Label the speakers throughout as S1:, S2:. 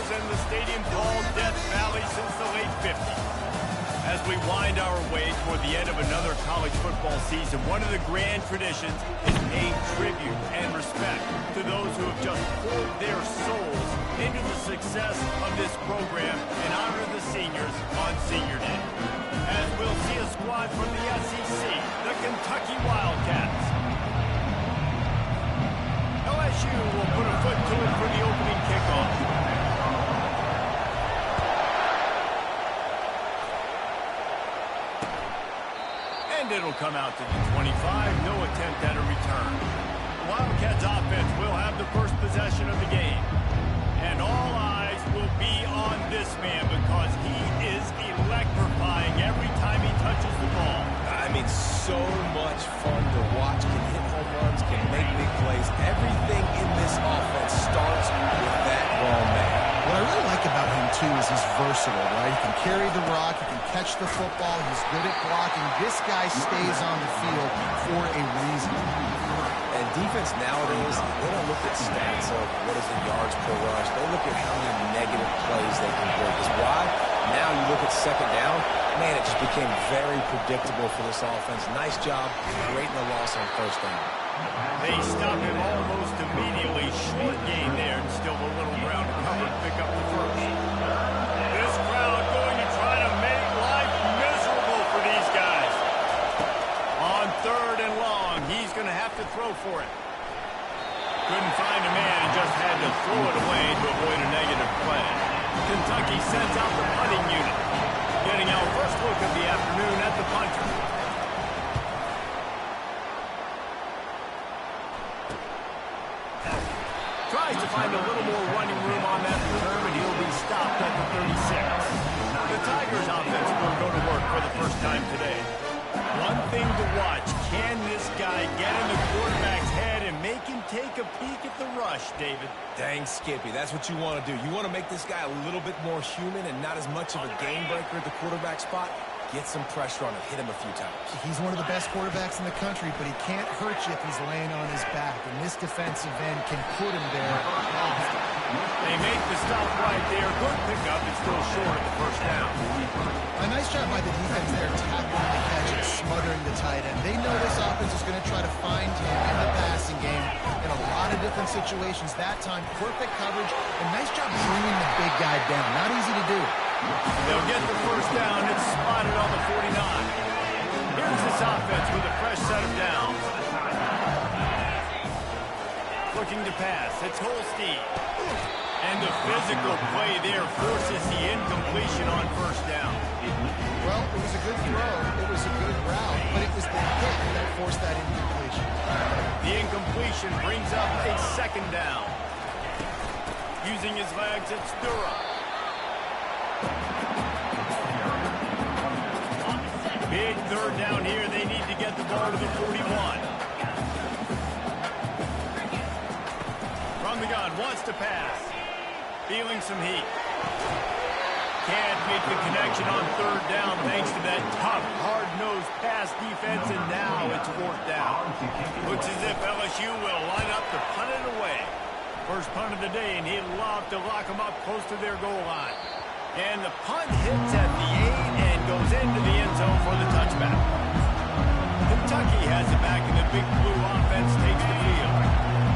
S1: and the stadium called Death Valley since the late 50s. As we wind our way toward the end of another college football season, one of the grand traditions is paying tribute and respect to those who have just poured their souls into the success of this program and honor the seniors on Senior Day. As we'll see a squad from the SEC, the Kentucky Wildcats. LSU will put a foot to it for the opening kickoff. And it'll come out to the 25. No attempt at a return. The Wildcats offense will have the first possession of the game. And all eyes will be on this man because he is electrifying every time he touches the ball.
S2: I mean, so much fun to watch. Can hit home runs, can make big plays. Everything in this offense starts with that ball man.
S3: What I really like about him, too, is he's versatile, right? He can carry the rock, he can catch the football, he's good at blocking. This guy stays on the field for a reason.
S2: And defense nowadays, they don't look at stats of what is the yards per rush. They look at how many negative plays they can break. That's why now you look at second down, man, it just became very predictable for this offense. Nice job creating a loss on first down.
S1: They stop him almost immediately. Short gain there, and still a little ground to cover to pick up the first. This crowd going to try to make life miserable for these guys. On third and long, he's going to have to throw for it. Couldn't find a man and just had to throw it away to avoid a negative play. Kentucky sends out the punting unit. Getting our first look of the afternoon at the punter. Tries to find a little more running room on that return, but he'll be stopped at the 36. The Tigers offense will go to work for the first time today. One thing to watch, can this guy get in the quarterback's head and make him take a peek at the rush, David?
S2: Dang, Skippy, that's what you want to do. You want to make this guy a little bit more human and not as much of a game breaker at the quarterback spot. Get some pressure on him, hit him a few times.
S3: He's one of the best quarterbacks in the country, but he can't hurt you if he's laying on his back, and this defensive end can put him there often.
S1: They make the stop right there. Good pickup. It's still short of the first down.
S3: A nice job by the defense there, tackling the catch and smothering the tight end. They know this offense is going to try to find him in the passing game in a lot of different situations. That time, perfect coverage, and nice job bringing the big guy down. Not easy to do.
S1: They'll get the first down. It's spotted on the 49. Here's this offense with a fresh set of downs. Looking to pass. It's Holstein. And the physical play there forces the incompletion on first down.
S3: Well, it was a good throw. It was a good route, but it was the hit that forced that incompletion.
S1: The incompletion brings up a second down. Using his legs, it's Durham. Big third down here. They need to get the ball to the 41. From the gun, wants to pass. Feeling some heat. Can't make the connection on third down thanks to that tough, hard-nosed pass defense, and now it's fourth down. Looks as if LSU will line up to punt it away. First punt of the day, and he'd love to lock them up close to their goal line. And the punt hits at the 8 and goes into the end zone for the touchback. Kentucky has it back, and the Big Blue offense takes the field.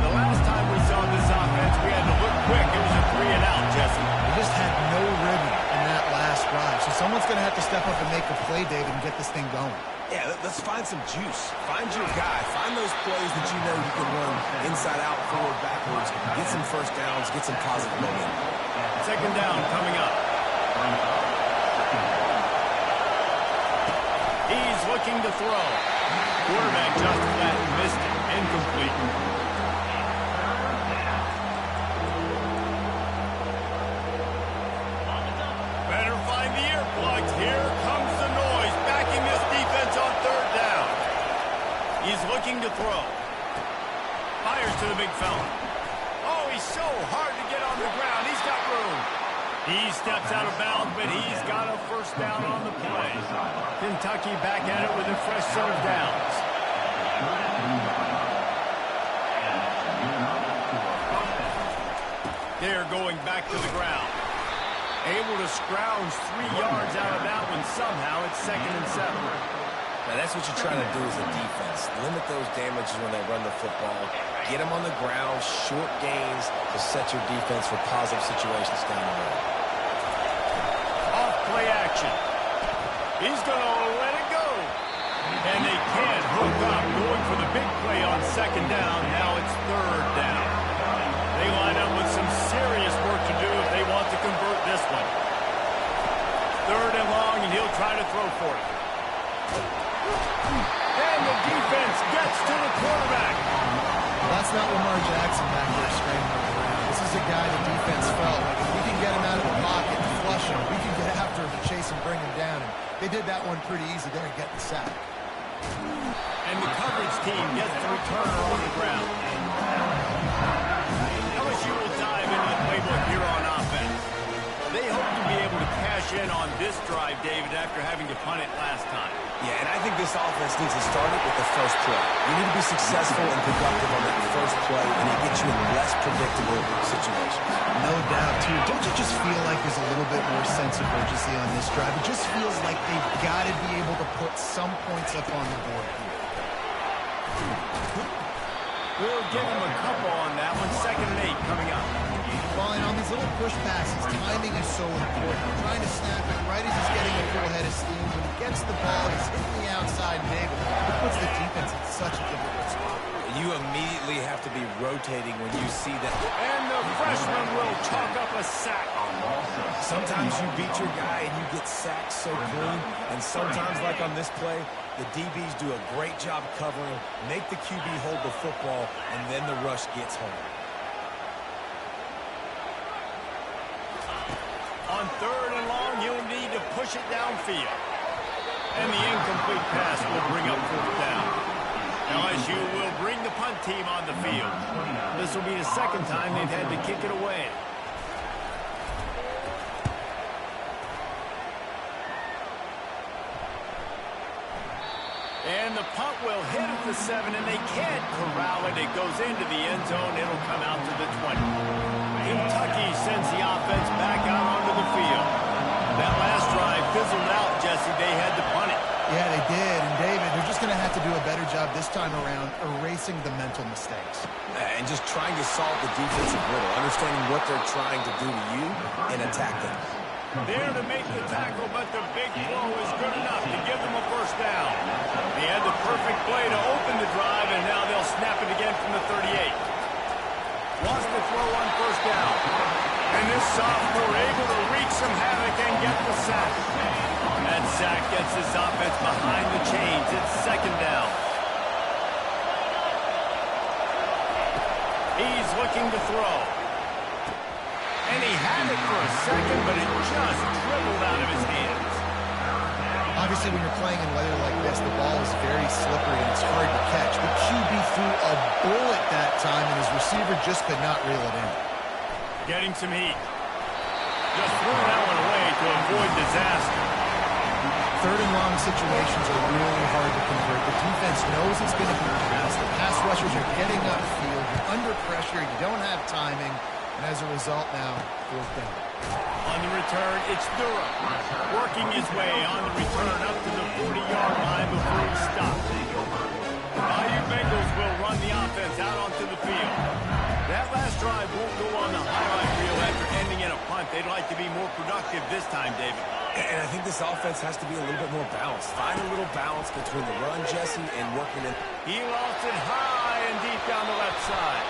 S1: The last time we saw this offense, we had to look quick. It was a 3-and-out, Jesse.
S3: They just had no rhythm in that last drive. So someone's going to have to step up and make a play, David, and get this thing going.
S2: Yeah, let's find some juice. Find your guy. Find those plays that you know you can run inside out, forward, backwards. Get some first downs. Get some positive momentum.
S1: Second down coming up. He's looking to throw. Quarterback just flat missed it. Incomplete. Better find the earplugs. Here comes the noise. Backing this defense on third down. He's looking to throw. Fires to the big fella. Oh, he's so hard to get on the ground. He's got room. He steps out of bounds, but he's got a first down on the play. Kentucky back at it with a fresh set of downs. They're going back to the ground. Able to scrounge 3 yards out of that one somehow. It's 2nd and 7.
S2: Now, that's what you're trying to do as a defense. Limit those damages when they run the football. Get them on the ground, short gains to set your defense for positive situations down the road.
S1: Off play action. He's going to let it go. And they can't hook up, going for the big play on 2nd down. Now it's 3rd down. They line up with some serious work to do if they want to convert this one. 3rd and long, and he'll try to throw for it. And the defense gets to the quarterback.
S3: That's not Lamar Jackson back there scrambling around. This is a guy the defense felt like if we can get him out of the pocket and flush him, we can get after him and chase him, bring him down. And they did that one pretty easy there and get the sack.
S1: And the coverage team gets the returner on the ground. LSU will dive into the playbook here on offense. They hope to be able to cash in on this drive, David, after having to punt it last time.
S2: Yeah, and I think this offense needs to start it with the first play. You need to be successful and productive on that first play, and it gets you in less predictable situations.
S3: No doubt, too. Don't you just feel like there's a little bit more sense of urgency on this drive? It just feels like they've got to be able to put some points up on the board here.
S1: We'll give him a couple on that one. 2nd and 8 coming up.
S3: Well, and on these little push passes, timing is so important. Trying to snap it right as he's getting a full head of steam. When he gets the ball, he's hitting the outside big. It puts the defense in such a difficult spot.
S2: You immediately have to be rotating when you see that.
S1: And the freshman will chalk up a sack.
S2: Sometimes you beat your guy and you get sacked so clean. And sometimes, like on this play, the DBs do a great job covering, make the QB hold the football, and then the rush gets home.
S1: On 3rd and long, he'll need to push it downfield. And the incomplete pass will bring up 4th down. LSU will bring the punt team on the field. This will be the 2nd time they've had to kick it away. And the punt will hit at the 7, and they can't corral it. It goes into the end zone. It'll come out to the 20. Kentucky sends the offense back out onto the field. That last drive fizzled out, Jesse. They had to punt it.
S3: Yeah, they did. And, David, they're just going to have to do a better job this time around erasing the mental mistakes.
S2: And just trying to solve the defensive riddle, understanding what they're trying to do to you and attack them.
S1: There to make the tackle, but the big throw is good enough to give them a 1st down. They had the perfect play to open the drive, and now they'll snap it again from the 38. Lost the throw on 1st down. And this sophomore able to wreak some havoc and get the sack. That sack gets his offense behind the chains. It's 2nd down. He's looking to throw. And he had it for a second, but it just dribbled out of his hands.
S3: Obviously, when you're playing in weather like this, the ball is very slippery and it's hard to catch. But QB threw a bullet that time, and his receiver just could not reel it in.
S1: Getting some heat. Just threw that one away to avoid disaster.
S3: 3rd and long situations are really hard to convert. The defense knows it's going to be passed. The pass rushers are getting upfield. You're under pressure. You don't have timing. And as a result now, 4th down.
S1: On the return, it's Durham. Working his way on the return up to the 40-yard line before he stops. The Bayou Bengals will run the offense out onto the field. That last drive won't go on the highlight reel after ending in a punt. They'd like to be more productive this time, David.
S2: And I think this offense has to be a little bit more balanced. Find a little balance between the run, Jesse, and working in.
S1: He lost it high and deep down the left side.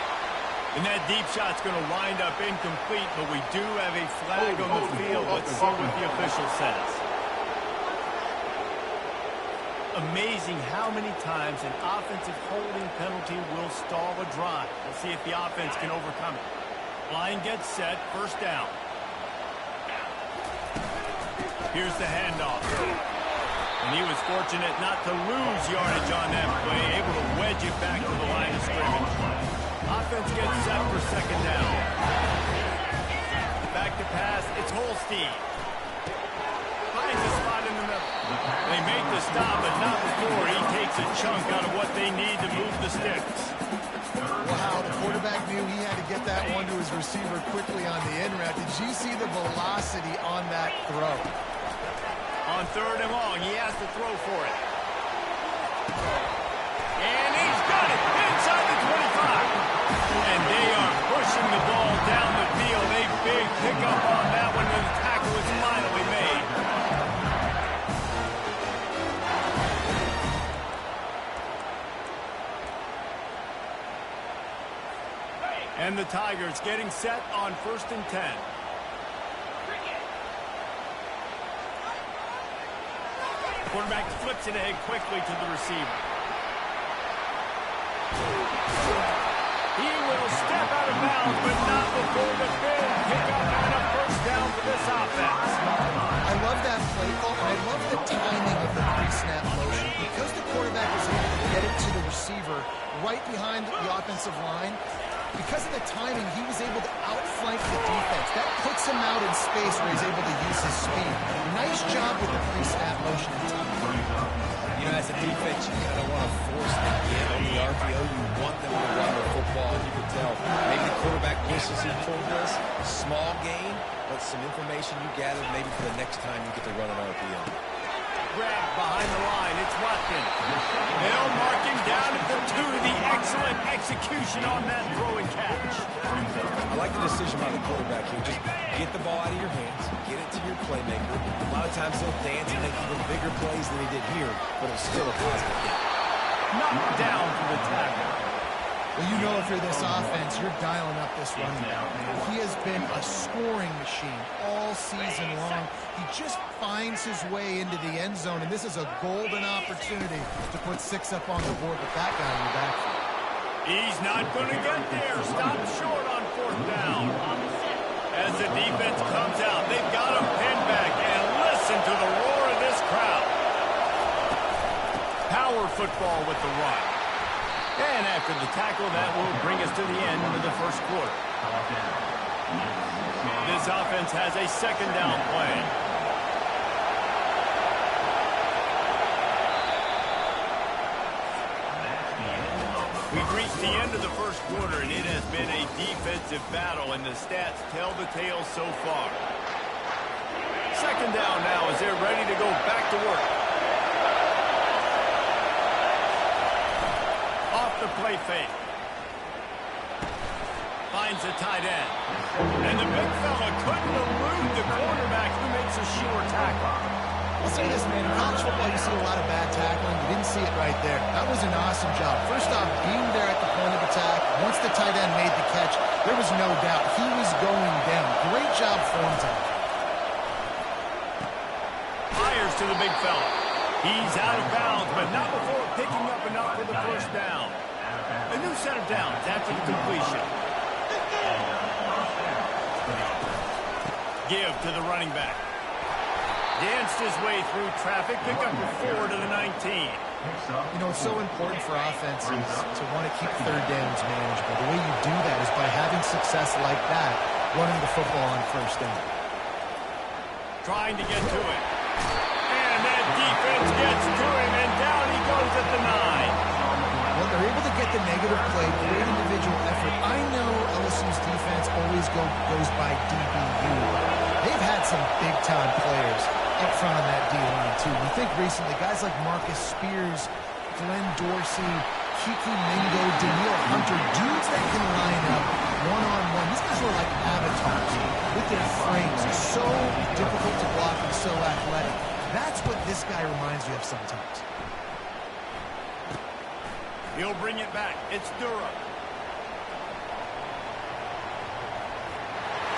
S1: And that deep shot's going to wind up incomplete, but we do have a flag on the field. Let's see what the official says. Amazing how many times an offensive holding penalty will stall a drive. We'll see if the offense can overcome it. Line gets set, 1st down. Here's the handoff. And he was fortunate not to lose yardage on that play, able to wedge it back to the line of scrimmage. Offense gets set for 2nd down. Back to pass, it's Holstein. Finds a spot in the middle. They make the stop, but not before he takes a chunk out of what they need to move the sticks.
S3: Wow, the quarterback knew he had to get that one to his receiver quickly on the in route. Did you see the velocity on that throw?
S1: On 3rd and long, he has to throw for it. And he's got it inside the 25. And they are pushing the ball down the field. A big pickup on that one when the tackle is finally made. And the Tigers getting set on 1st and 10. Quarterback flips it ahead quickly to the receiver. He will step out of bounds, but not before the big pickup and a 1st down for this offense.
S3: I love that play call, and I love the timing of the pre-snap motion. Because the quarterback was able to get it to the receiver right behind the offensive line, because of the timing, he was able to outflank the defense. That puts him out in space where he's able to use his speed. Nice job with the pre-snap motion and timing.
S2: You know, as a defense, you kind of want to force them in on the RPO. You want them to run the football, and you can tell maybe the quarterback wishes he pulled this. Small gain, but some information you gathered maybe for the next time you get to run an RPO.
S1: Grab behind the line. It's Watkins. They'll mark him down at the 2. The excellent execution on that throw and catch.
S2: I like the decision by the quarterback here. Just get the ball out of your hands, get it to your playmaker. A lot of times he'll dance and make even bigger plays than he did here, but it's still a positive game.
S1: Knocked down for the tackle.
S3: Well, you know if you're this offense, you're dialing up this running back, man. He has been a scoring machine all season long. He just finds his way into the end zone, and this is a golden opportunity to put 6 up on the board with that guy in the backfield.
S1: He's not going to get there. Stop short on 4th down. As the defense comes out, they've got him pinned back, and listen to the roar of this crowd. Power football with the run. And after the tackle, that will bring us to the end of the 1st quarter. This offense has a 2nd down play. We've reached the end of the 1st quarter, and it has been a defensive battle, and the stats tell the tale so far. 2nd down now as they're ready to go back to work. Off the play fake. Finds the tight end. And the big fella couldn't elude the quarterback who makes a sure tackle.
S3: I'll say this, man. In college football, you see a lot of bad tackling. You didn't see it right there. That was an awesome job. First off, being there at the point of attack. Once the tight end made the catch, there was no doubt he was going down. Great job form time.
S1: Fires to the big fella. He's out of bounds, but not before picking up enough for the 1st down. A new set of downs after the completion. Give to the running back. Danced his way through traffic, pick up a 4 to the 19.
S3: You know, it's so important for offenses to want to keep 3rd downs manageable. The way you do that is by having success like that, running the football on 1st down.
S1: Trying to get to it. And that defense gets to him, and down he goes at the 9.
S3: Well, they're able to get the negative play, great individual effort. I know LSU's defense always goes by DBU. They've had some big-time players up front on that D-line, too. We think recently, guys like Marcus Spears, Glenn Dorsey, Kiki Mingo, Daniil Hunter, dudes that can line up one-on-one. These guys are like avatars with their frames. They're so difficult to block and so athletic. That's what this guy reminds you of sometimes.
S1: He'll bring it back. It's Durham.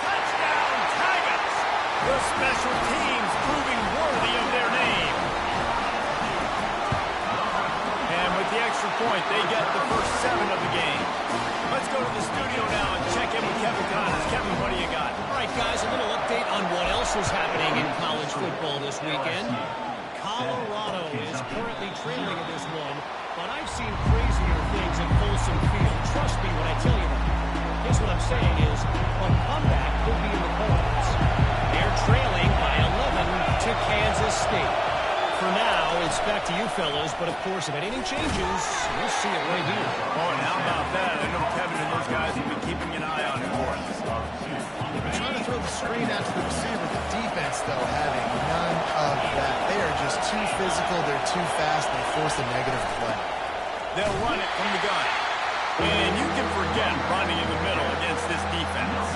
S1: Touchdown, Tigers! The special teams proving worthy of their name. And with the extra point, they get the first 7 of the game. Let's go to the studio now and check in with Kevin Connors. Kevin, what do you got?
S4: All right, guys, a little update on what else is happening in college football this weekend. Colorado is currently trailing in this one, but I've seen crazier things in Folsom Field. Trust me when I tell you that. Here's what I'm saying is, a comeback could be in the cards. They're trailing by 11 to Kansas State. For now, it's back to you fellas, but of course, if anything changes, you'll see it right here.
S1: Oh, and how about that? I know Kevin and those guys have been keeping an eye on
S3: screen out to the receiver. The defense, though, having none of that. They are just too physical. They're too fast. They force a negative play.
S1: They'll run it from the gun. And you can forget running in the middle against this defense.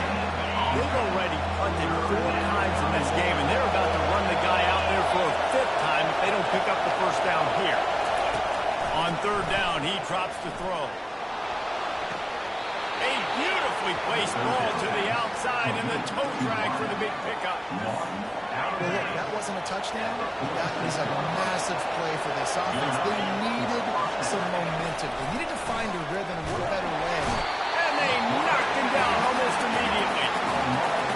S1: They've already punted 4 times in this game, and they're about to run the guy out there for a 5th time if they don't pick up the first down here. On 3rd down, he drops to throw. A beautifully placed ball to the outside, and the toe drag for the big pickup.
S3: Well, look, that wasn't a touchdown. That was a massive play for this offense. They needed some momentum. They needed to find a rhythm, and what better way.
S1: And they knocked him down almost immediately.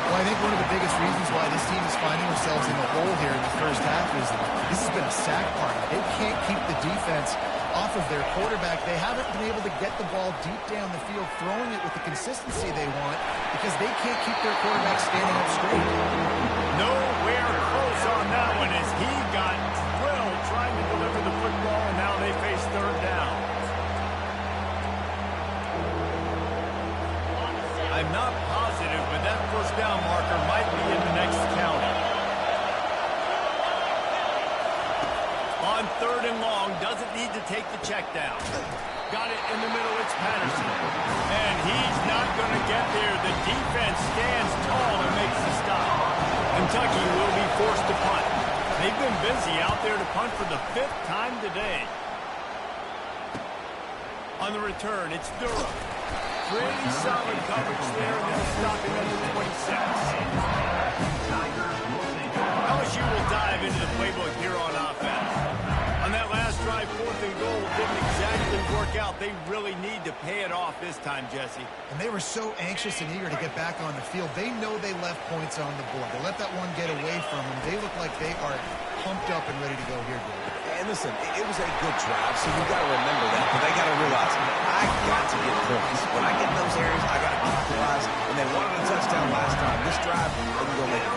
S3: Well, I think one of the biggest reasons why this team is finding themselves in the hole here in the first half is this has been a sack party. They can't keep the defense off of their quarterback. They haven't been able to get the ball deep down the field, throwing it with the consistency they want because they can't keep their quarterback standing up straight.
S1: Nowhere close on that one as he got drilled trying to deliver the football, and now they face 3rd down. I'm not positive, but that first down marker might be in the next county. On 3rd and long, doesn't need to take the check down. Got it in the middle, it's Patterson. And he's not going to get there. The defense stands tall and makes the stop. Kentucky will be forced to punt. They've been busy out there to punt for the 5th time today. On the return, it's Durham. Pretty solid coverage there, and they'll stop him at the 26. LSU will dive into the playbook here on offense. On that last drive, 4th and goal didn't exactly work out. They really need to pay it off this time, Jesse.
S3: And they were so anxious and eager to get back on the field. They know they left points on the board. They let that one get away from them. They look like they are pumped up and ready to go here, Dave.
S2: And listen, it was a good drive, so you got to remember that. But they got to realize, I got to get points. When I get in those areas, I got to capitalize. And they wanted a touchdown last time. This drive, they can go make it.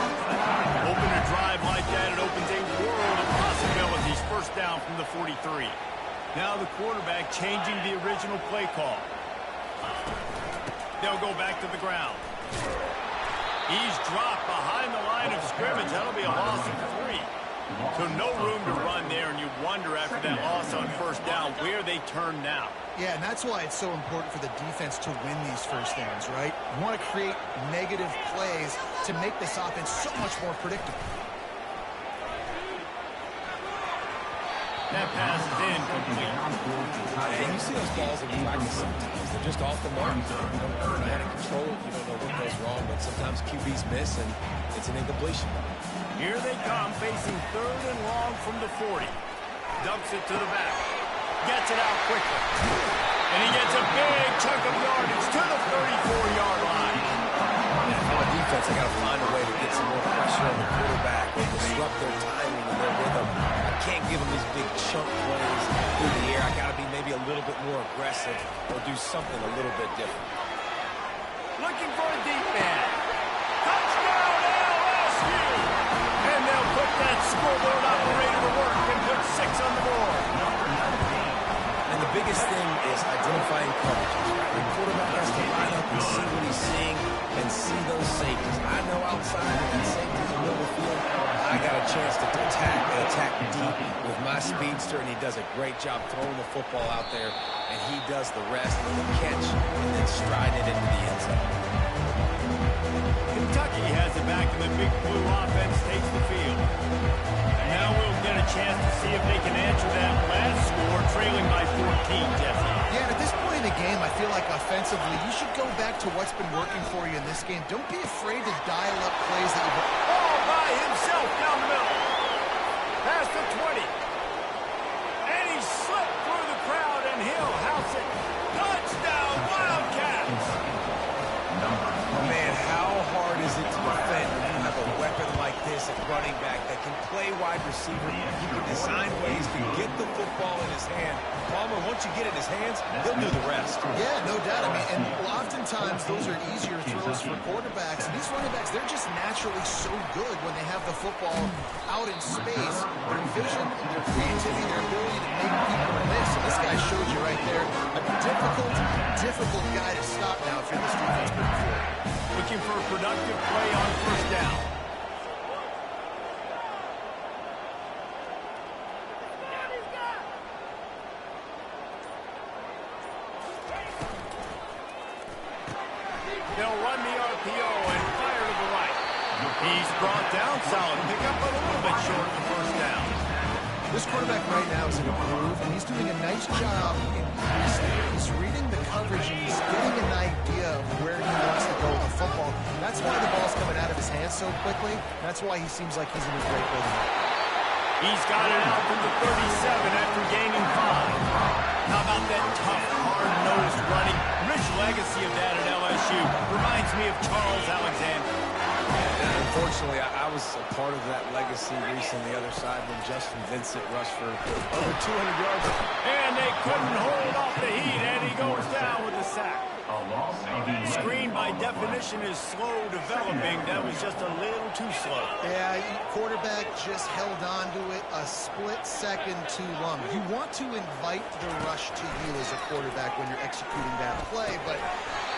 S1: Open a drive like that, it opens a world of possibilities. First down from the 43. Now the quarterback changing the original play call. They'll go back to the ground. He's dropped behind the line of scrimmage. That'll be a loss of 3. So no room to run there, and you wonder after that loss on first down where they turn now.
S3: Yeah, and that's why it's so important for the defense to win these first downs, right? You want to create negative plays to make this offense so much more predictable.
S1: That pass is incomplete.
S2: And you see those balls in practice sometimes. They're just off the mark. You don't know how to control it. You don't know what goes wrong, but sometimes QBs miss, and it's an incompletion.
S1: Here they come, facing 3rd and long from the 40. Dumps it to the back. Gets it out quickly. And he gets a big chunk of yardage to the 34-yard line.
S2: And from a defense, they got to find a way to get some more pressure on the quarterback and disrupt their timing and their rhythm. I can't give them these big chunk plays through the air. I got to be maybe a little bit more aggressive or do something a little bit different.
S1: Looking for a deep man. Touchdown LSU! And they'll put that scoreboard operator to work and put 6 on the board.
S2: And the biggest thing is identifying coverages. The quarterback has to line up and see what he's seeing and see those safeties. I know outside of that safety in the middle of the field, I got a chance to attack deep with my speedster, and he does a great job throwing the football out there, and he does the rest with the catch and then stride it into the end zone.
S1: Kentucky has it back, and the big blue offense takes the field. And now we'll get a chance to see if they can answer that last score, trailing by 14, Jesse.
S3: Yeah, and at this point in the game, I feel like offensively, you should go back to what's been working for you in this game. Don't be afraid to dial up plays that you've...
S1: All by himself down the middle. Past the 20. And he slipped through the crowd, and he'll house it. Touchdown, Wildcats!
S2: Man, how hard is it to defend when you have a weapon like this at running back that can play wide receiver? You can design ways to get the football in his hand. Palmer, once you get it in his hands, he'll do the rest.
S3: Yeah, no doubt. I mean, and oftentimes those are easier throws for quarterbacks. And these running backs, they're just naturally so good when they have the football out in space. Their vision, their creativity, their ability to make people miss. And this guy showed you right there a difficult guy to stop now if you're this defense moving forward.
S1: Looking for a productive play on first They'll run the RPO and fire to the right. He's brought down solid. Pick up a little bit short of the first down.
S3: This quarterback right now is in a groove, and he's doing a nice job in he's reading the coverage, and he's getting an idea of where he wants to go with the football. That's why the ball's coming out of his hands so quickly. That's why he seems like he's in a great rhythm.
S1: He's got it out to the 37 after gaining 5. How about that tough, hard-nosed running? Rich legacy of that at LSU. Reminds me of Charles Alexander.
S2: Unfortunately, I was a part of that legacy reaching the other side when Justin Vincent rushed for over 200 yards.
S1: And they couldn't hold off the heat, and he goes down with a sack. Screen, by definition, is slow developing. That was just a little too slow.
S3: Yeah, quarterback just held on to it a split second too long. You want to invite the rush to you as a quarterback when you're executing that play, but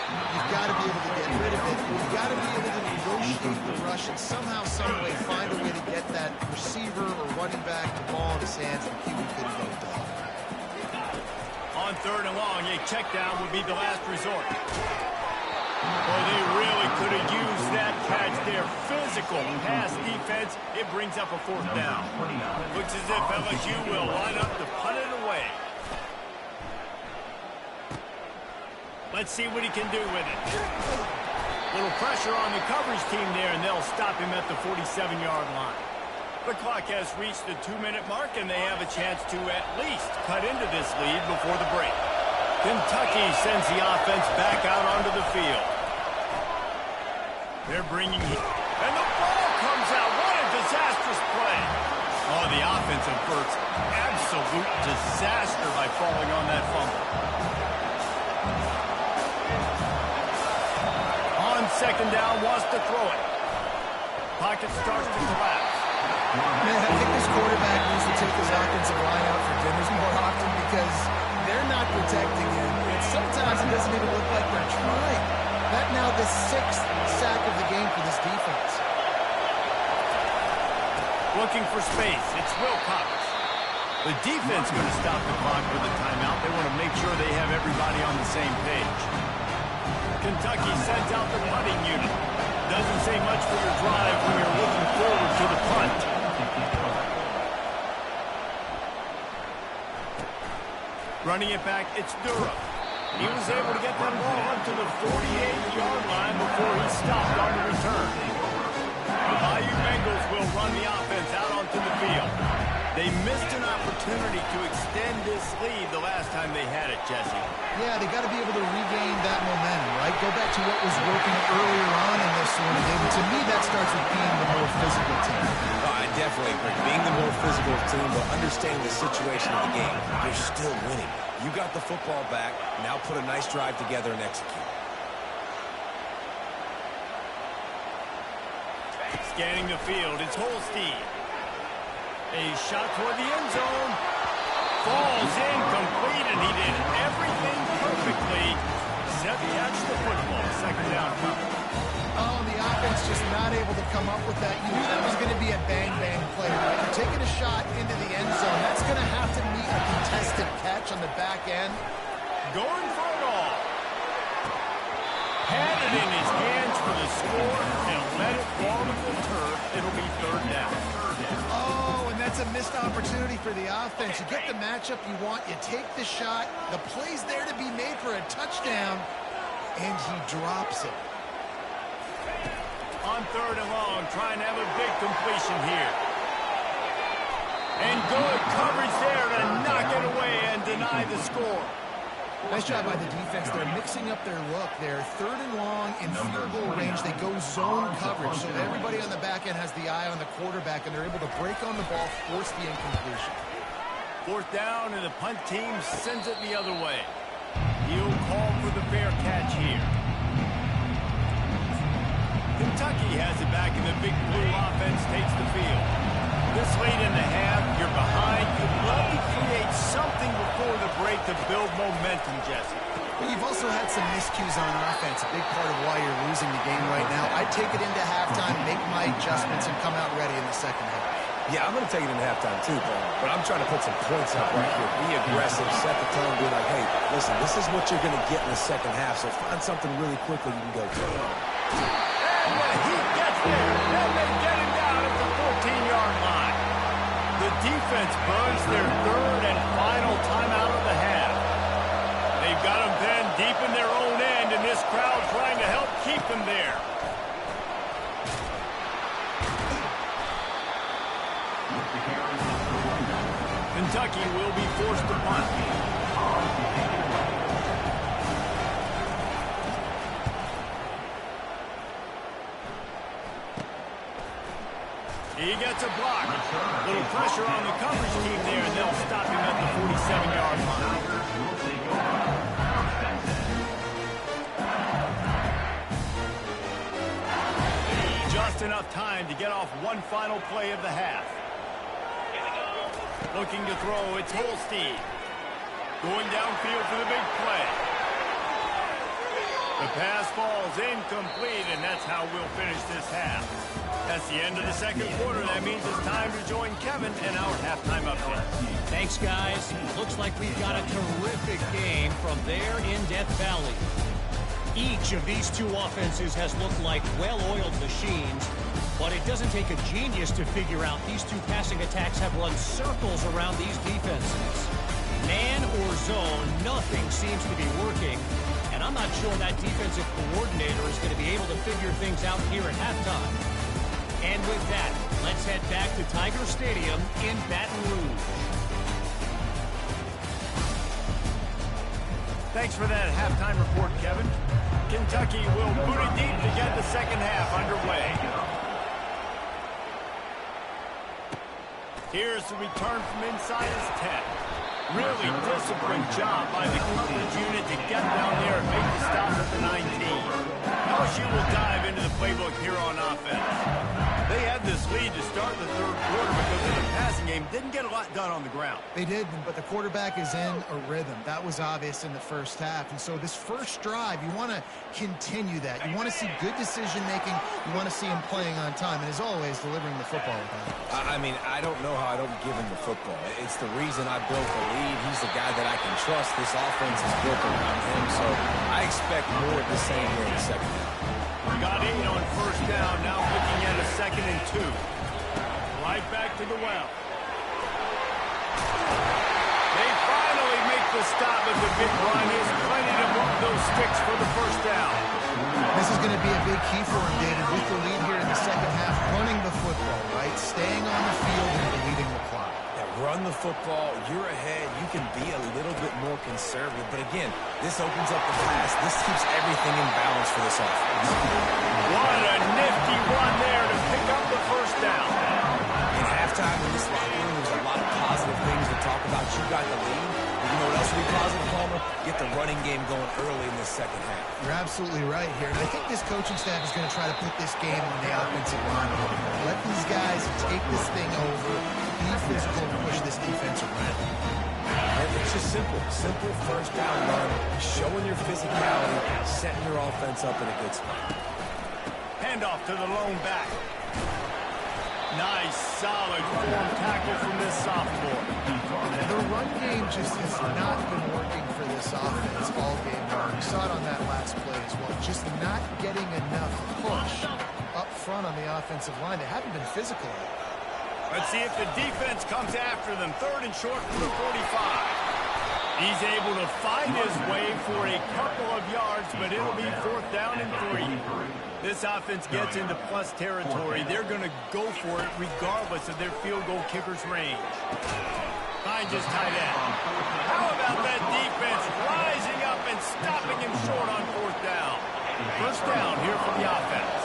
S3: you've got to be able to get rid of it. You've got to be able to negotiate the rush and somehow, some way, find a way to get that receiver or running back the ball in his hands. The QB couldn't get it done.
S1: On 3rd and long, a check down would be the last resort. Oh, they really could have used that catch there. Physical pass defense. It brings up a 4th down. Looks as if LSU will line up to punt it away. Let's see what he can do with it. Little pressure on the coverage team there, and they'll stop him at the 47-yard line. The clock has reached the 2-minute mark, and they have a chance to at least cut into this lead before the break. Kentucky sends the offense back out onto the field. They're bringing heat. And the ball comes out. What a disastrous play. Oh, the offense averts absolute disaster by falling on that fumble. On 2nd down, wants to throw it. Pocket starts to collapse.
S3: Man, I think this quarterback needs to take his offensive line out for dinners more often because they're not protecting him. And sometimes it doesn't even look like they're trying. That now the 6th sack of the game for this defense.
S1: Looking for space. It's Wilcox. The defense going to stop the clock with a timeout. They want to make sure they have everybody on the same page. Kentucky sends out the punting unit. Doesn't say much for your drive when you're looking forward to the punt. Running it back, it's Durham. He was able to get that ball up to the 48-yard line before he stopped on the return. The Bayou Bengals will run the offense out onto the field. They missed an opportunity to extend this lead the last time they had it, Jesse.
S3: Yeah, they got to be able to regain that momentum, right? Go back to what was working earlier on in this one. And to me, that starts with being the more physical team.
S2: Oh, I definitely agree. Being the more physical team, but understanding the situation of the game. You're still winning. You got the football back. Now put a nice drive together and execute.
S1: Scanning the field, it's Holstein. A shot toward the end zone. Falls incomplete, and he did everything perfectly except catch the football. 2nd down.
S3: Oh, the offense just not able to come up with that. You knew that was going to be a bang-bang play, right? You're taking a shot into the end zone. That's going to have to meet a contested catch on the back end.
S1: Going for it all. Had it in his hands for the score and let it fall to the turf. It'll be 3rd down.
S3: Oh, and that's a missed opportunity for the offense. You get the matchup you want. You take the shot. The play's there to be made for a touchdown, and he drops it.
S1: On 3rd and long, trying to have a big completion here. And good coverage there to knock it away and deny the score.
S3: Nice job by the defense. They're mixing up their look. They're 3rd and long in field goal range. They go zone coverage, so everybody on the back end has the eye on the quarterback, and they're able to break on the ball, force the incompletion.
S1: 4th down, and the punt team sends it the other way. He'll call for the fair catch here. Kentucky has it back, and the Big Blue offense takes the field. This late in the half, you're behind. You'd love to create something before the break to build momentum, Jesse.
S3: But you've also had some miscues on offense, a big part of why you're losing the game right now. I'd take it into halftime, make my adjustments, and come out ready in the 2nd half.
S2: Yeah, I'm going to take it in halftime too, but I'm trying to put some points up right here. Be aggressive, set the tone, be like, hey, listen, this is what you're going to get in the second half, so find something really quickly you can go to.
S1: And the Heat gets there, and they get him down at the 14-yard line. The defense burns their third and final timeout of the half. They've got them pinned deep in their own end, and this crowd trying to help keep them there. Kentucky will be forced to punt. He gets a block. Little pressure on the coverage team there, and they'll stop him at the 47-yard line. Just enough time to get off one final play of the half. Looking to throw, it's Holstein. Going downfield for the big play. The pass falls incomplete, and that's how we'll finish this half. That's the end of the second quarter. That means it's time to join Kevin and our halftime update.
S4: Thanks, guys. Looks like we've got a terrific game from there in Death Valley. Each of these two offenses has looked like well-oiled machines, but it doesn't take a genius to figure out these two passing attacks have run circles around these defenses. Man or zone, nothing seems to be working, and I'm not sure that defensive coordinator is going to be able to figure things out here at halftime. And with that, let's head back to Tiger Stadium in Baton Rouge.
S1: Thanks for that halftime report, Kevin. Kentucky will boot it deep to get the second half underway. Here's the return from inside his 10. Really disciplined job by the coverage unit to get down there and make the stop at the 19. LSU will dive into the playbook here on offense. They had this lead to start the third quarter because of the passing game. Didn't get a lot done on the ground.
S3: They did, but the quarterback is in a rhythm. That was obvious in the first half. And so this first drive, you want to continue that. You want to see good decision-making. You want to see him playing on time. And as always, delivering the football with that.
S2: I mean, I don't know how I don't give him the football. It's the reason I built the lead. He's the guy that I can trust. This offense is built around him. So I expect more of the same here in the second half.
S1: Got 8 on first down. Now looking at a 2nd and 2. Right back to the well. They finally make the stop at the big run. He's plenty to move those sticks for the first down.
S3: This is going to be a big key for him, David, with the lead here in the second half, running the football, right? Staying on the field and deleting the clock.
S2: Run the football, you're ahead, you can be a little bit more conservative. But again, this opens up the pass. This keeps everything in balance for this offense.
S1: What a nifty run there to pick up the first down.
S2: In halftime in this locker room, there's a lot of positive things to talk about. You got the lead. But you know what else will be positive, Palmer? Get the running game going early in the second half.
S3: You're absolutely right here. And I think this coaching staff is going to try to put this game on the offensive line. Let these guys take this thing over, be physical, and push this defense around.
S2: And it's just simple. Simple first down run, showing your physicality, setting your offense up in a good spot.
S1: Handoff to the lone back. Nice, solid form tackle from this sophomore.
S3: The run game just has not been working for this offense all game long. We saw it on that last play as well. Just not getting enough push up front on the offensive line. They haven't been physical.
S1: Let's see if the defense comes after them. 3rd and short from the 45. He's able to find his way for a couple of yards, but it'll be 4th down and 3. This offense gets into plus territory. They're going to go for it regardless of their field goal kicker's range. Finds his tight end. How about that defense rising up and stopping him short on 4th down? First down here for the offense.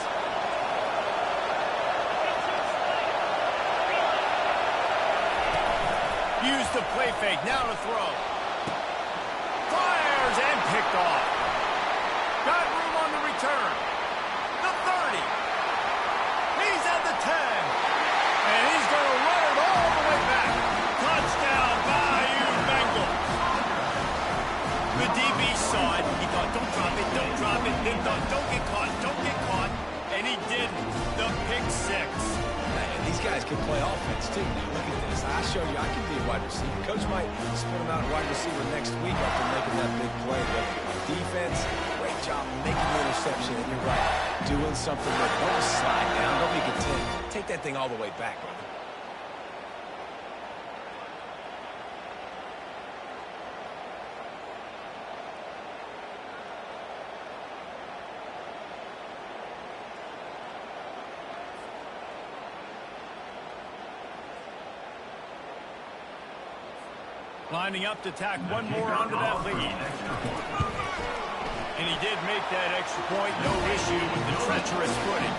S1: Use the play fake. Now to throw. Fires and picked off. Got room on the return. The 30. He's at the 10. And he's going to run it all the way back. Touchdown, Bayou Bengals. The DB saw it. He thought, don't drop it, don't drop it. Then thought, don't get caught, don't get caught. And he didn't. The pick 6.
S2: And these guys can play offense, too. Now, look at this. I show you I can be a wide receiver. Coach might split him out at wide receiver next week after making that big play. But defense, great job making the interception. And you're right, doing something with don't just slide down. Don't be content. Take that thing all the way back, brother.
S1: Lining up to tack one more onto that lead. And he did make that extra point, no issue with the treacherous footing.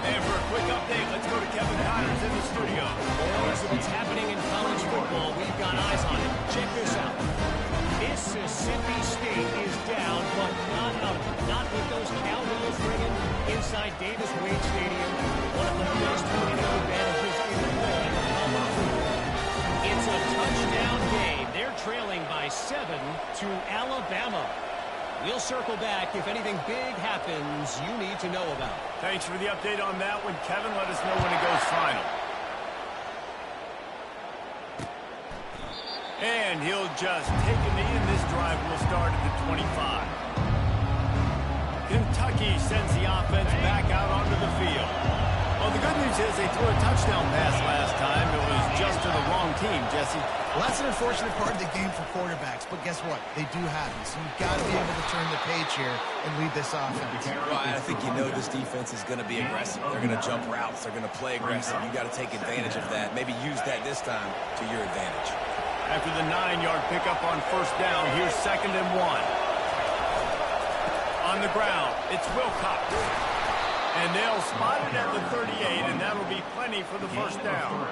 S1: And for a quick update, let's go to Kevin Connors in the studio.
S4: Boys, if it's happening in college football, we've got eyes on it. Check this out. Mississippi State is down, but not out of it. Not with those cowbells ringing inside Davis Wade Stadium. One of the best winning advantages in the world in college football. It's a touchdown game. They're trailing by 7 to Alabama. We'll circle back if anything big happens you need to know about.
S1: Thanks for the update on that one, Kevin. Let us know when it goes final. And he'll just take a knee, and this drive will start at the 25. Kentucky sends the offense back out onto the field. Well, the good news is they threw a touchdown pass last time. It was just to the wrong team, Jesse.
S3: Well, that's an unfortunate part of the game for quarterbacks, but guess what? They do have it, so you've got to be able to turn the page here and lead this offense.
S2: Well, I think you know this defense is going to be aggressive. They're going to jump routes. They're going to play aggressive. You got to take advantage of that. Maybe use that this time to your advantage.
S1: After the 9-yard pickup on first down, here's 2nd and 1. On the ground, it's Wilcox. And they'll spot it at the 38, and that'll be plenty for the first down.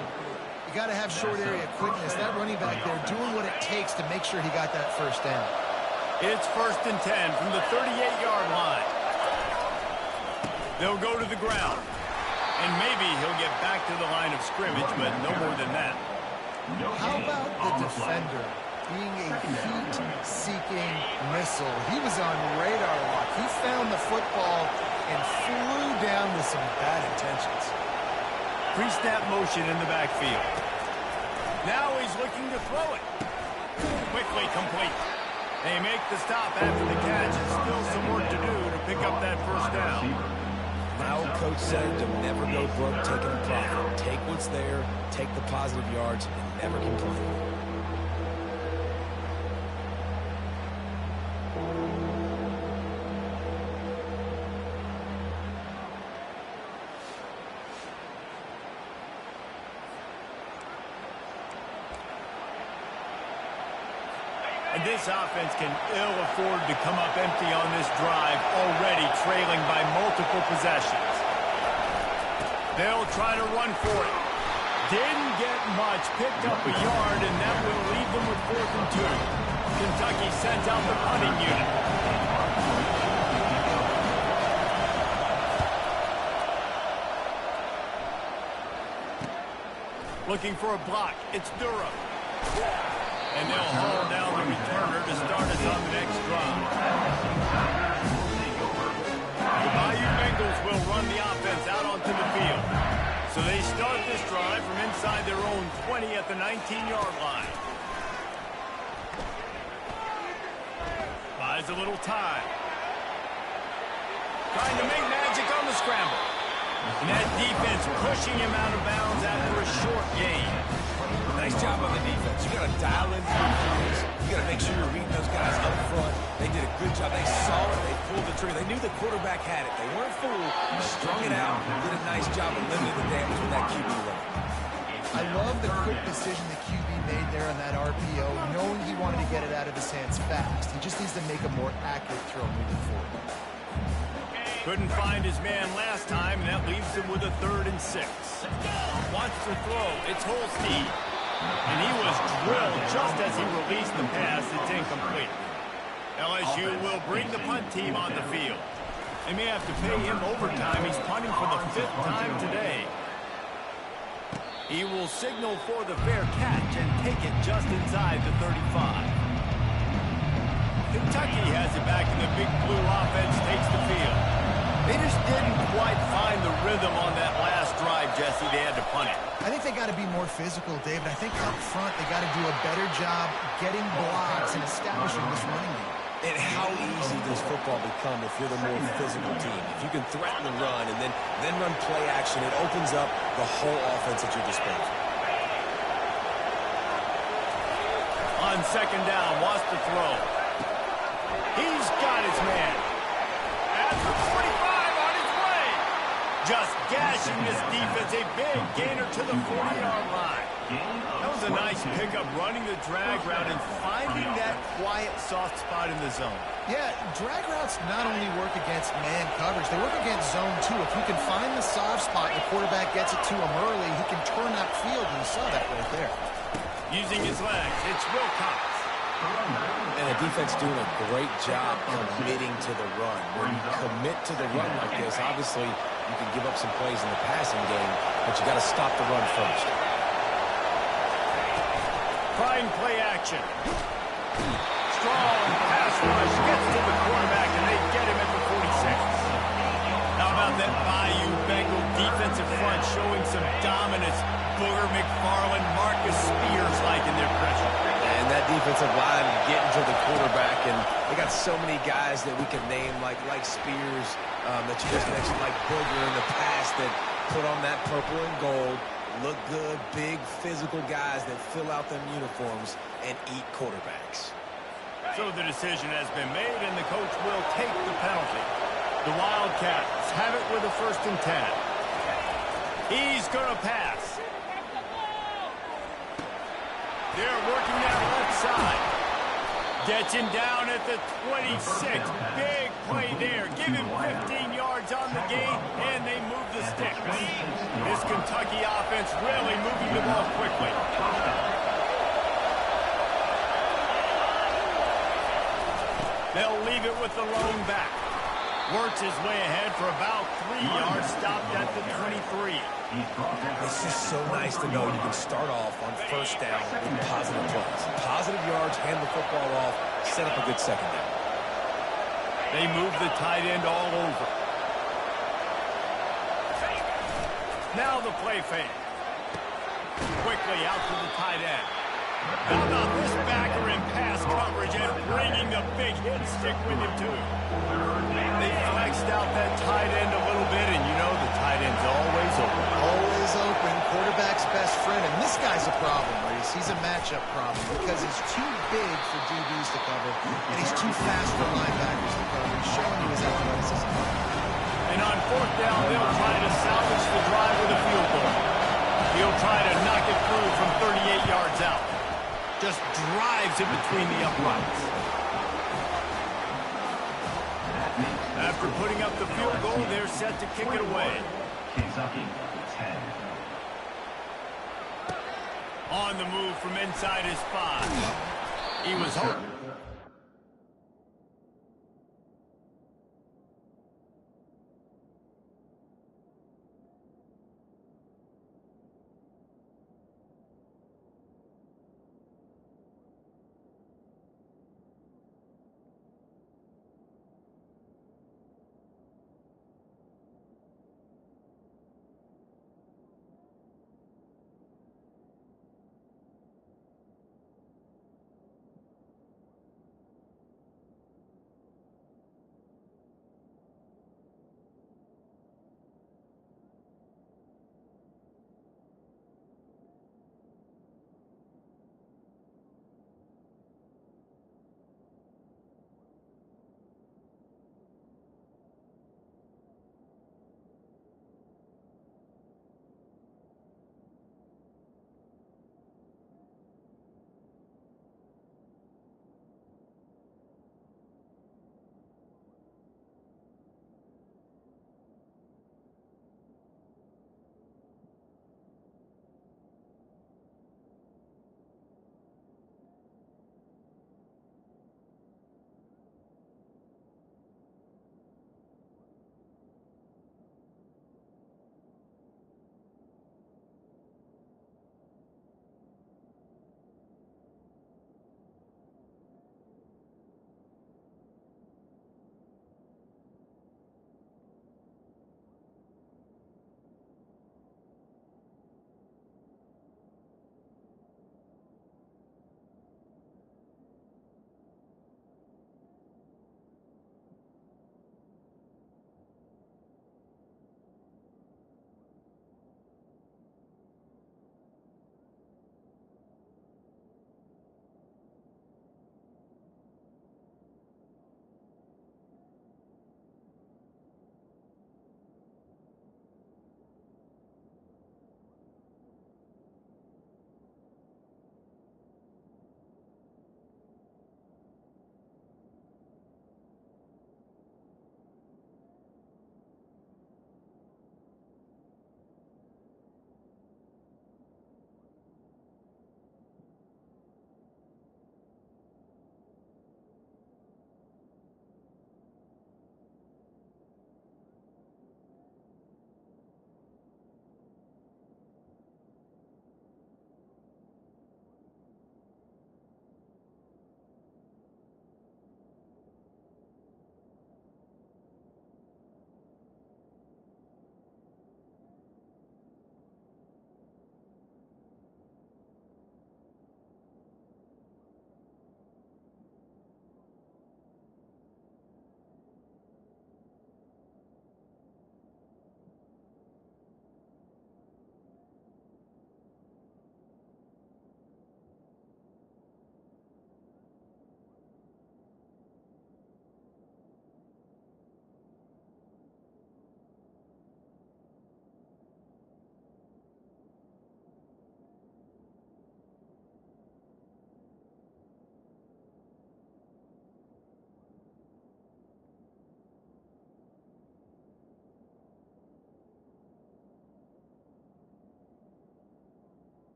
S3: You got to have short area quickness. That running back there doing what it takes to make sure he got that first down.
S1: It's 1st and 10 from the 38-yard line. They'll go to the ground. And maybe he'll get back to the line of scrimmage, but no more than that.
S3: How about the defender being a heat-seeking missile? He was on radar lock. He found the football and flew down with some bad intentions.
S1: Pre-snap motion in the backfield. Now he's looking to throw it. Quickly complete. They make the stop after the catch. And still some work to do to pick up that first down.
S2: My old coach said to never go broke taking a profit. Take what's there, take the positive yards, and never complain.
S1: And this offense can ill afford to come up empty on this drive, already trailing by multiple possessions. They'll try to run for it. Didn't get much, picked up a yard, and that will leave them with 4th and 2. Kentucky sends out the punting unit. Looking for a block. It's Durham. And they'll haul down the returner to start us on the next drive. The Bayou Bengals will run the offense out onto the field. So they start this drive from inside their own 20 at the 19-yard line. Buys a little time. Trying to make magic on the scramble. And that defense pushing him out of bounds after a short gain.
S2: Nice job on the defense. You got to dial in the defense. You got to make sure you're reading those guys up front. They did a good job. They saw it. They pulled the trigger. They knew the quarterback had it. They weren't fooled. Strung it out. Did a nice job of limiting the damage with that QB run.
S3: I love the quick decision the QB made there on that RPO, knowing he wanted to get it out of his hands fast. He just needs to make a more accurate throw moving forward.
S1: Couldn't find his man last time, and that leaves him with a 3rd and 6. Wants to throw. It's Holstein. And he was drilled just as he released the pass. It's incomplete. LSU will bring the punt team on the field. They may have to pay him overtime. He's punting for the 5th time today. He will signal for the fair catch and take it just inside the 35. Kentucky has it back, and the Big Blue offense takes the field. They just didn't quite find the rhythm on that last drive, Jesse. They had to punt it.
S3: I think they got to be more physical, David. I think up front they got to do a better job getting blocks and establishing this running game.
S2: And how easy does football become if you're the more physical team? If you can threaten the run and then run play action, it opens up the whole offense at your disposal.
S1: On second down, wants to throw. He's got his man. At the 45 on his way. Just gashing this defense. A big gainer to the 40-yard line. That was a nice pickup, running the drag route and finding that quiet, soft spot in the zone.
S3: Yeah, drag routes not only work against man coverage, they work against zone too. If you can find the soft spot, the quarterback gets it to him early, he can turn that field, and you saw that right there.
S1: Using his legs, it's Wilcox.
S2: And the defense doing a great job committing to the run. When you commit to the run like this, obviously you can give up some plays in the passing game, but you got to stop the run first.
S1: Trying play action. Strong pass rush gets to the quarterback, and they get him at the 46. How about that Bayou Bengal defensive front showing some dominance? Booger McFarland, Marcus Spears liking their pressure.
S2: And that defensive line getting to the quarterback, and they got so many guys that we can name like Spears that you just mentioned, like Booger in the past, that put on that purple and gold. Look good, big, physical guys that fill out them uniforms and eat quarterbacks.
S1: So the decision has been made, and the coach will take the penalty. The Wildcats have it with a 1st and 10. He's going to pass. They're working that left side. Gets him down at the 26. Big play there. Give him 15 yards on the gain, and they move the sticks. This Kentucky offense really moving the ball quickly. They'll leave it with the lone back. Works his way ahead for about 3 yards, stopped at the 23.
S2: It's just so nice to know you can start off on 1st down with positive plays. Positive yards, hand the football off, set up a good 2nd down.
S1: They move the tight end all over. Now the play fake. Quickly out to the tight end. How about this backer in pass coverage and bringing the big hit stick with him, too. They flexed out that tight end a little bit, and you know the tight end's always open.
S3: Always open, quarterback's best friend, and this guy's a problem, Reese. He's a matchup problem because he's too big for DBs to cover, and he's too fast for linebackers to cover. He's showing you his athleticism.
S1: And on 4th down, they'll try to salvage the drive with a field goal. He'll try to knock it through from 38 yards out. Just drives it between the uprights. After putting up the field goal, they're set to kick it away.
S5: Kentucky, 10.
S1: On the move from inside his 5. He was hoping.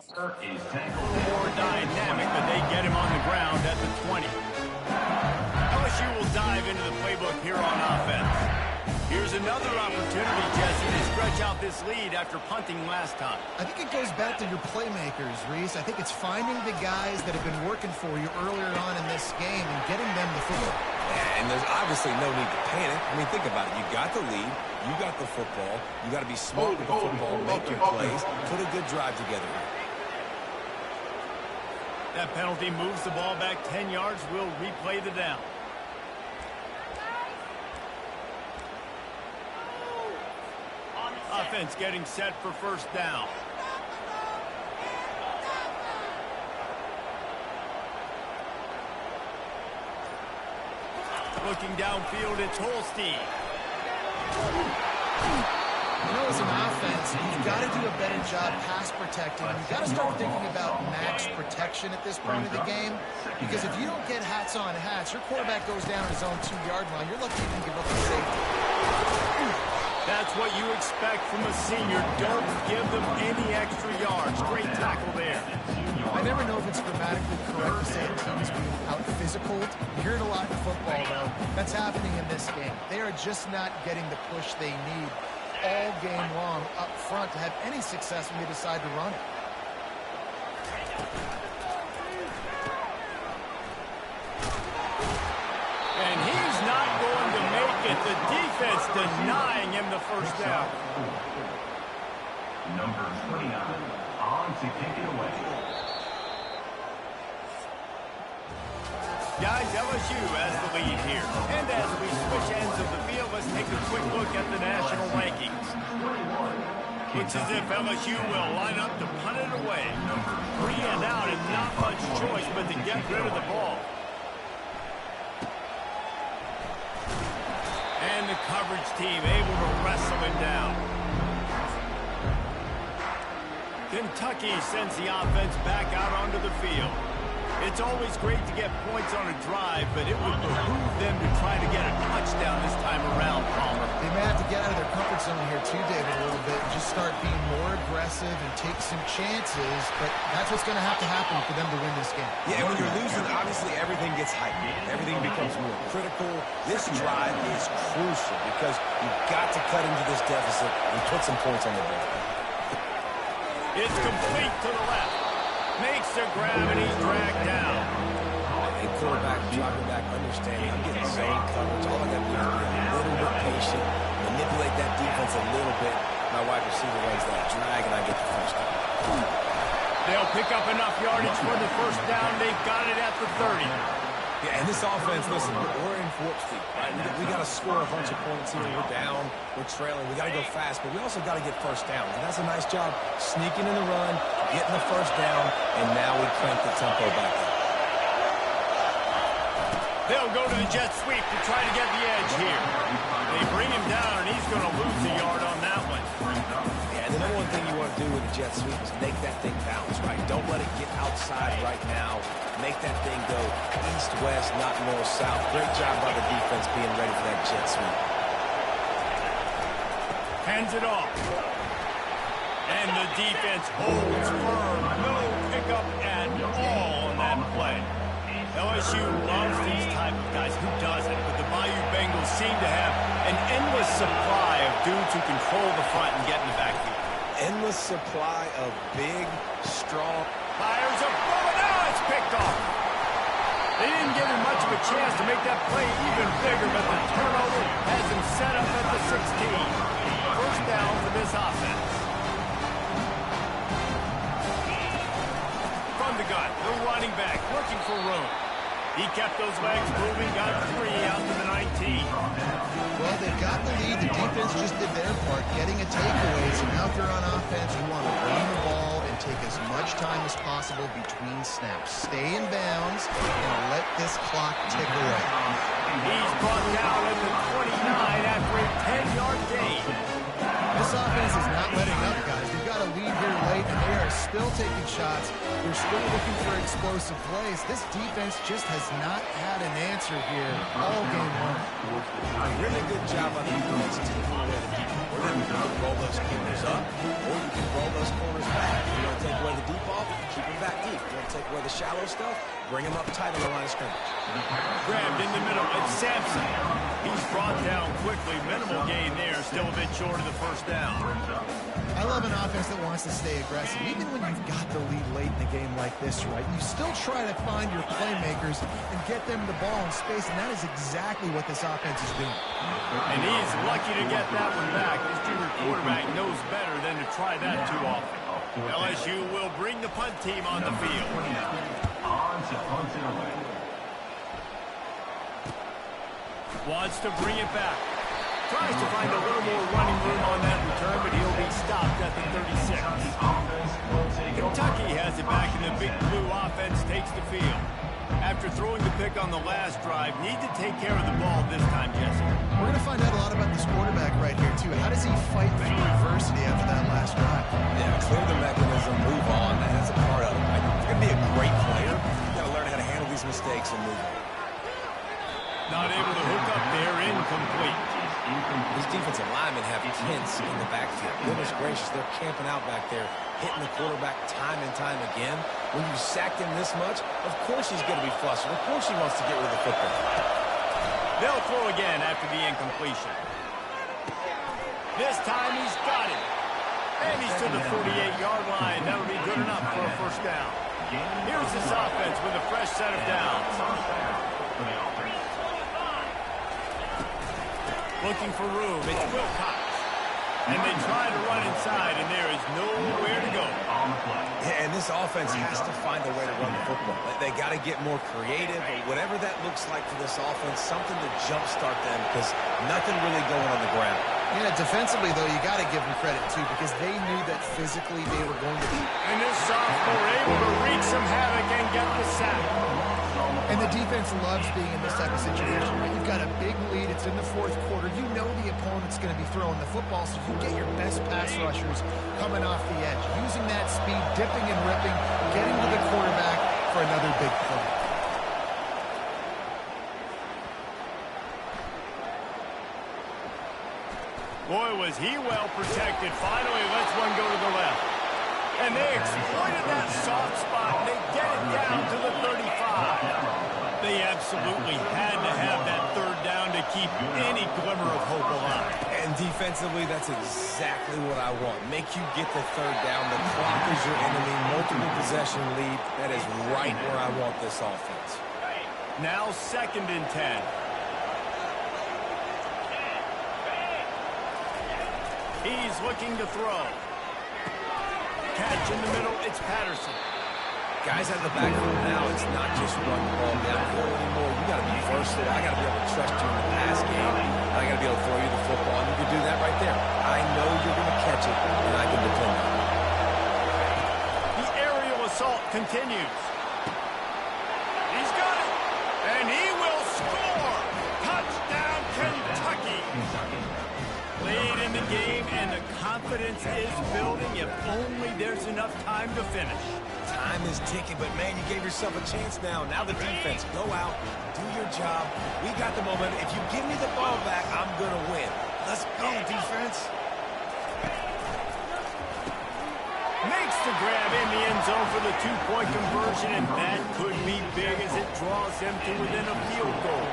S5: Is tackled.
S1: More dynamic, but they get him on the ground at the 20. LSU will dive into the playbook here on offense. Here's another opportunity, Jesse, to stretch out this lead after punting last time.
S3: I think it goes back to your playmakers, Reese. I think it's finding the guys that have been working for you earlier on in this game and getting them the football.
S2: Yeah, and there's obviously no need to panic. I mean, think about it. You got the lead. You got the football. You got to be smart with the football, make your plays, put a good drive together here.
S1: That penalty moves the ball back 10 yards. We'll replay the down. Offense getting set for first down. Looking downfield, it's Holstein.
S3: You know, as an offense, you've got to do a better job pass protecting. You've got to start thinking about max protection at this point of the game. Because if you don't get hats on hats, your quarterback goes down his own 2-yard line. You're lucky you can give up a safety.
S1: That's what you expect from a senior. Don't give them any extra yards. Great tackle there.
S3: I never know if it's grammatically correct to say a team's being out-physical. You hear it a lot in football, though. That's happening in this game. They are just not getting the push they need all game long up front to have any success when they decide to run it.
S1: And he's not going to make it. The defense denying him the first down.
S5: Number 29 on to kick it away.
S1: Guys, LSU has the lead here. And as we switch ends of the field, let's take a quick look at the national rankings. Looks as if LSU will line up to punt it away. 3 and out and not much choice but to get rid of the ball. And the coverage team able to wrestle him down. Kentucky sends the offense back out onto the field. It's always great to get points on a drive, but it would behoove them to try to get a touchdown this time around, Palmer.
S3: They may have to get out of their comfort zone here too, David, a little bit and just start being more aggressive and take some chances, but that's what's going to have to happen for them to win this game.
S2: Yeah, when you're losing, obviously everything gets heightened. Everything becomes more critical. This drive is crucial because you've got to cut into this deficit and put some points on the board.
S1: It's complete to the left. Makes the grab and he's dragged down.
S2: A quarterback dropping back, understanding I'm getting zone coverage. All I got to do is be a little bit patient, manipulate that defense a little bit. My wide receiver runs that drag, and I get the first down.
S1: They'll pick up enough yardage for the first down. They've got it at the 30.
S2: Yeah, and this offense, listen, we're in warp speed, right? We got to score a bunch of points here. We're down, we're trailing. We got to go fast, but we also got to get first downs. And that's a nice job sneaking in the run, getting the first down, and now we crank the tempo back up.
S1: They'll go to the jet sweep to try to get the edge here. They bring him down, and he's going to lose a yard on that one.
S2: Yeah, and the number one thing you want to do with a jet sweep is make that thing bounce, right? Don't let it get outside right now. Make that thing go east-west, not north-south. Great job by the defense being ready for that jet sweep.
S1: Hands it off. And the defense holds firm. No pickup at all on that play. LSU loves these type of guys. Who doesn't? But the Bayou Bengals seem to have an endless supply of dudes who control the front and get in the backfield.
S2: Endless supply of big, strong...
S1: Fires a bullet. Now it's picked off. They didn't give him much of a chance to make that play even bigger, but the turnover has him set up at the 16. First down for this offense. From the gun, the running back looking for room. He kept those legs moving, got 3 out to the 19.
S3: Well, they've got the lead. The defense just did their part, getting a takeaway. So now if you're on offense, you want to run the ball and take as much time as possible between snaps. Stay in bounds and let this clock tick away.
S1: He's brought down at the 29 after a 10-yard gain.
S3: This offense is not letting up, guys. They've got a lead here late, and they are still taking shots. They're still looking for explosive plays. This defense just has not had an answer here all game long.
S2: A really good job on the defense taking away the deep ball. You can roll those corners up, or you can roll those corners back. If you want to take away the deep ball, Take away the shallow stuff, bring him up tight on the line of scrimmage.
S1: Grabbed in the middle. It's Sampson. He's brought down quickly. Minimal gain there. Still a bit short of the first down.
S3: I love an offense that wants to stay aggressive. Even when you've got the lead late in the game like this, right, you still try to find your playmakers and get them the ball in space, and that is exactly what this offense is doing.
S1: And he's lucky to get that one back. His junior quarterback knows better than to try that too often. LSU will bring the punt team on the field.
S5: On to punt it away.
S1: Wants to bring it back. Tries to find a little more running room on that return, but he'll be stopped at the 36. Kentucky has it back, and the Big Blue offense takes the field. After throwing the pick on the last drive, need to take care of the ball this time, Jesse.
S3: We're going to find out a lot about this quarterback right here, too. How does he fight through adversity after that last drive?
S2: Yeah, clear the mechanism, move on. That's a part of it. If you're going to be a great player, you got to learn how to handle these mistakes and move on.
S1: Not able to hook up there, incomplete.
S2: These defensive linemen have tents in the backfield. Goodness gracious, they're camping out back there, hitting the quarterback time and time again. When you sacked him this much, of course he's going to be flustered. Of course he wants to get rid of the football.
S1: They'll throw again after the incompletion. This time he's got it. And he's to the 48-yard line. That'll be good enough for a first down. Here's this offense with a fresh set of downs. Looking for room. It's Wilcox. And they try to run inside, and there is nowhere to go.
S2: Yeah, and this offense has to find a way to run the football. They got to get more creative, or whatever that looks like for this offense, something to jumpstart them, because nothing really going on the ground.
S3: Yeah, defensively, though, you got to give them credit, too, because they knew that physically they were going to be.
S1: And this sophomore able to wreak some havoc and get the sack.
S3: And the defense loves being in this type of situation. Right? You've got a big lead. It's in the fourth quarter. You know the opponent's going to be throwing the football, so you get your best pass rushers coming off the edge, using that speed, dipping and ripping, getting to the quarterback for another big play.
S1: Boy, was he well protected. Finally lets one go to the left. And they exploited that soft spot. They get it down to the 35. They absolutely had to have that third down to keep any glimmer of hope alive.
S2: And defensively, that's exactly what I want. Make you get the third down. The clock is your enemy. Multiple possession lead. That is right where I want this offense.
S1: Now 2nd and 10. He's looking to throw. Catch in the middle, it's Patterson.
S2: Guys out of the backfield now, it's not just run the ball downfield anymore. You got to be versatile. I got to be able to trust you in the pass game. I got to be able to throw you the football. And you can do that right there. I know you're going to catch it, and I can depend on it.
S1: The aerial assault continues. He's got it, and he will score. Touchdown, Kentucky. Lead in the game, and the confidence is building. If only there's enough time to finish.
S2: Time is ticking, but, man, you gave yourself a chance now. Now the defense, go out, do your job. We got the momentum. If you give me the ball back, I'm going to win. Let's go, defense.
S1: Makes the grab in the end zone for the two-point conversion, and that could be big as it draws him to within a field goal.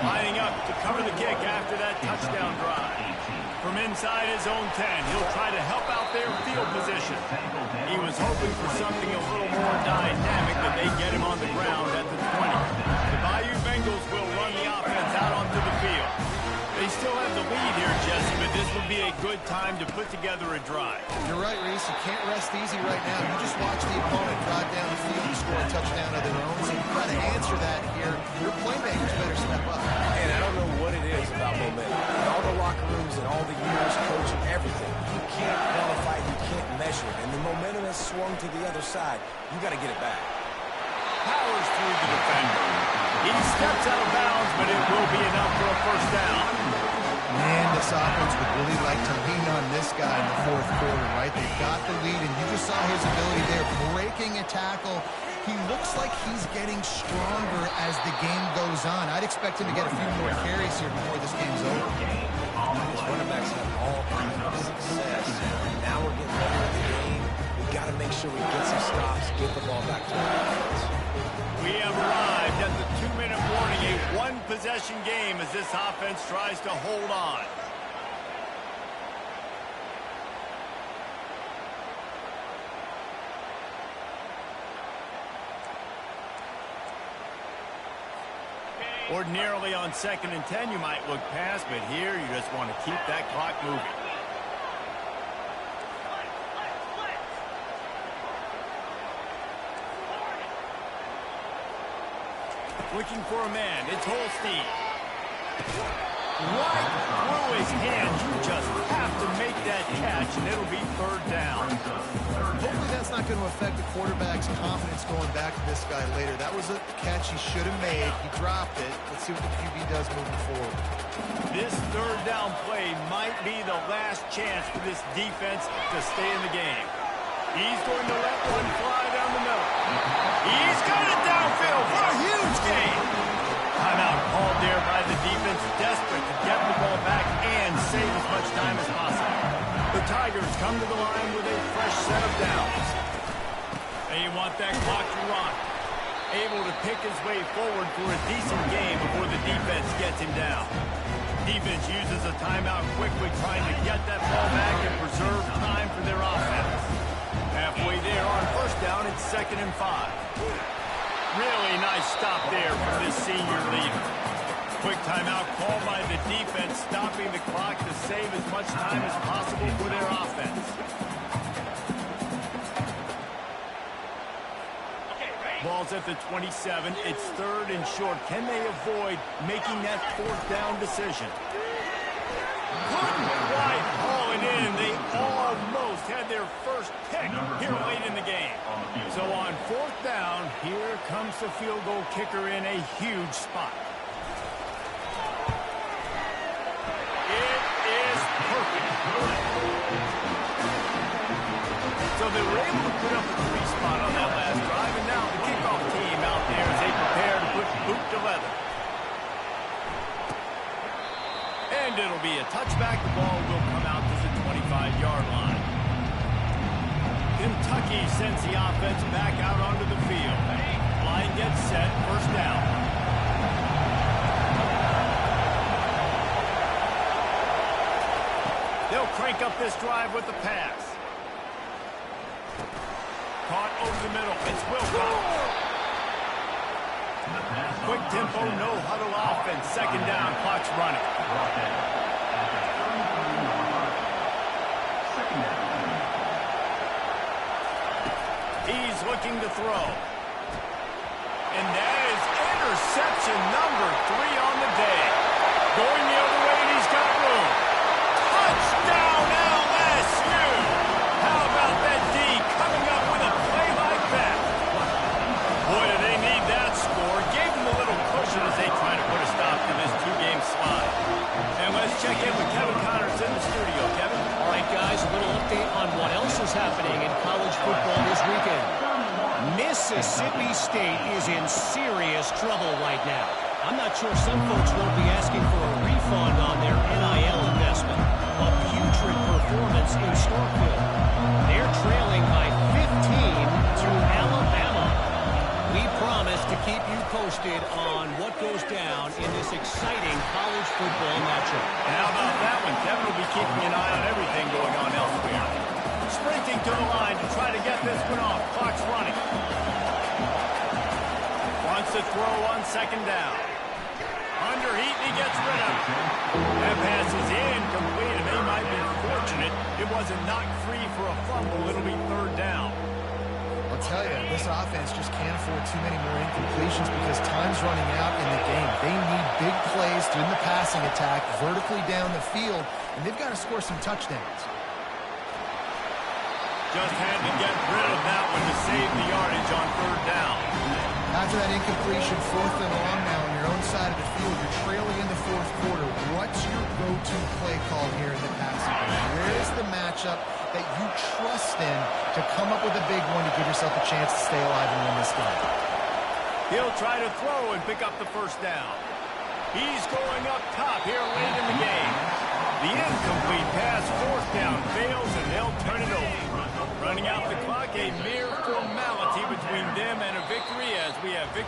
S1: Lining up to cover the kick after that touchdown drive. From inside his own 10, he'll try to help out their field position. He was hoping for something a little more dynamic, but they get him on the ground at the 20. The Bayou Bengals will run the offense out onto the field. They still have the lead here, Jesse, but this would be a good time to put together a drive.
S3: You're right, Reese. You can't rest easy right now. You just watch the opponent drive down the field and score a touchdown of their own. So you've got to answer that here. Your playmakers better step up.
S2: And I don't know what it is about momentum. In all the locker rooms and all the years coaching, everything, you can't qualify, you can't measure it. And the momentum has swung to the other side. You got to get it back.
S1: Powers through the defender. He steps out of bounds, but it will be enough for a first down.
S3: Man, this offense would really like to lean on this guy in the fourth quarter, right? They've got the lead, and you just saw his ability there, breaking a tackle. He looks like he's getting stronger as the game goes on. I'd expect him to get a few more carries here before this game's over.
S2: These running backs have all kinds of success. Now we're getting better at the game. We got to make sure we get some stops, get the ball back to our offense.
S1: We have arrived at the 2-minute warning, a one-possession game as this offense tries to hold on. Ordinarily on 2nd and 10, you might look past, but here you just want to keep that clock moving. Looking for a man. It's Holstein. Right through his hands. You just have to make that catch, and it'll be 3rd down.
S3: Hopefully that's not going to affect the quarterback's confidence going back to this guy later. That was a catch he should have made. He dropped it. Let's see what the QB does moving forward.
S1: This 3rd down play might be the last chance for this defense to stay in the game. He's going to let one fly down the middle. He's got it downfield for a huge gain. Timeout called there by the defense, desperate to get the ball back and save as much time as possible. The Tigers come to the line with a fresh set of downs. They want that clock to run. Able to pick his way forward for a decent game before the defense gets him down. Defense uses a timeout quickly, trying to get that ball back and preserve time for their offense. Halfway there on 1st down, it's 2nd and 5. Really nice stop there from this senior leader. Quick timeout called by the defense, stopping the clock to save as much time as possible for their offense. Ball's at the 27. It's 3rd and short. Can they avoid making that 4th down decision? Couldn't quite haul it in. They almost had their first pick here late in the game. So on 4th down, here comes the field goal kicker in a huge spot. It is perfect. So they were able to put up a 3-spot on that last drive, and now the kickoff team out there as they prepare to put boot to leather. And it'll be a touchback. The ball will come out to the 25-yard line. Kentucky sends the offense back out onto the field. Line gets set, 1st down. They'll crank up this drive with the pass. Caught over the middle. It's Wilcox. Quick tempo, no huddle offense. 2nd down, clock's running. He's looking to throw. And that is interception number 3 on the day. Going the other way, and he's got room. Touchdown, LSU! How about that D coming up with a play like that? Boy, do they need that score. Gave them a little cushion as they try to put a stop to this 2-game slide. And let's check in with Kevin Connors in the studio. Kevin?
S4: All right, guys, a little update on what else is happening in college football this weekend. Mississippi State is in serious trouble right now. I'm not sure some folks won't be asking for a refund on their NIL investment. A putrid performance in Starkville. They're trailing by 15 to Alabama. We promise to keep you posted on what goes down in this exciting college football matchup.
S1: And how about that one? Kevin will be keeping an eye on everything going on elsewhere. Sprinting to the line to try to get this one off. Clock's running. Wants to throw on 2nd down. Under heat, he gets rid of it. That pass is incomplete, and they might be fortunate it wasn't knocked free for a fumble. It'll be 3rd down.
S3: I'll tell you, this offense just can't afford too many more incompletions because time's running out in the game. They need big plays in the passing attack, vertically down the field, and they've got to score some touchdowns.
S1: Just had to get rid of that one to save the yardage on 3rd down.
S3: After that incompletion, 4th and long now on your own side of the field, you're trailing in the 4th quarter. What's your go-to play call here in the passing game? Where is the matchup that you trust in to come up with a big one to give yourself a chance to stay alive and win this game?
S1: He'll try to throw and pick up the 1st down. He's going up top here late in the game. The incomplete pass, 4th down, fails, and they'll turn it over. Running out the clock, a mere formality between them and a victory, as we have victory.